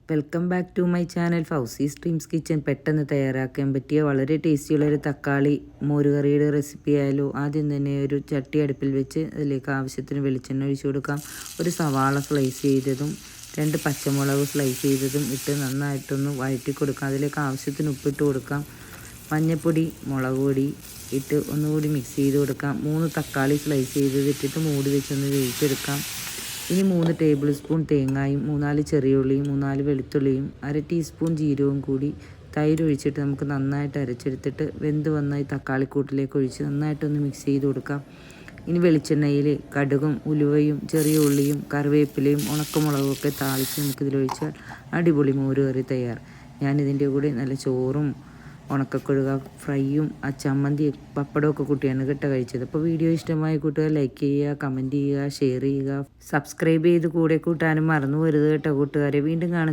Welcome back to my channel Fauzi's dreams kitchen. പെട്ടെന്ന് തയ്യാറാക്കാൻ പറ്റിയ വളരെ ടേസ്റ്റിയുള്ളൊരു തക്കാളി മോരുകറിയുടെ റെസിപ്പി ആയാലും ആദ്യം തന്നെ ഒരു ചട്ടി അടുപ്പിൽ വെച്ച് അതിലേക്ക് ആവശ്യത്തിന് വെളിച്ചെണ്ണ ഒഴിച്ചു കൊടുക്കാം. ഒരു സവാള സ്ലൈസ് ചെയ്തതും 2 പച്ചമുളക് സ്ലൈസ് ചെയ്തതും ഇട്ട് നന്നായിട്ടൊന്ന് വഴറ്റി കൊടുക്കാം. അതിലേക്ക് ആവശ്യത്തിന് ഉപ്പിട്ട് കൊടുക്കാം. മഞ്ഞൾപ്പൊടി, മുളക് പൊടി ഇട്ട് ഒന്നുകൂടി മിക്സ് ചെയ്ത് കൊടുക്കാം. 3 തക്കാളി സ്ലൈസ് ചെയ്തത് ഇട്ടിട്ട് മൂടി വെച്ചൊന്ന് വേവിച്ചെടുക്കാം. ഇനി 3 ടേബിൾ സ്പൂൺ തേങ്ങായും 3-4 ചെറിയ ഉള്ളിയും 3-4 വെളുത്തുള്ളിയും 1/2 ടീസ്പൂൺ ജീരകവും കൂടി തൈര് ഒഴിച്ചിട്ട് നമുക്ക് നന്നായിട്ട് അരച്ചെടുത്തിട്ട് വെന്ത് വന്ന ഈ തക്കാളിക്കൂട്ടിലേക്ക് ഒഴിച്ച് നന്നായിട്ടൊന്ന് മിക്സ് ചെയ്ത് കൊടുക്കാം. ഇനി വെളിച്ചെണ്ണയിൽ കടുകും ഉലുവയും ചെറിയ ഉള്ളിയും കറിവേപ്പിലയും ഉണക്കമുളകും ഒക്കെ താളിച്ച് നമുക്കിതിലൊഴിച്ചാൽ അടിപൊളി മോരുകറി തയ്യാർ. ഞാനിതിൻ്റെ കൂടെ നല്ല ചോറും ഉണക്കക്കൊഴുക ഫ്രൈയും ചമ്മന്തി പപ്പടമൊക്കെ കൂട്ടിയാണ് കഴിച്ചത്. അപ്പോൾ വീഡിയോ ഇഷ്ടമായ കൂട്ടുകാർ ലൈക്ക് ചെയ്യുക, കമൻറ്റ് ചെയ്യുക, ഷെയർ ചെയ്യുക, സബ്സ്ക്രൈബ് ചെയ്ത് കൂടെ കൂട്ടാനും മറന്നു വരുത് കൂട്ടുകാരെ. വീണ്ടും കാണുന്ന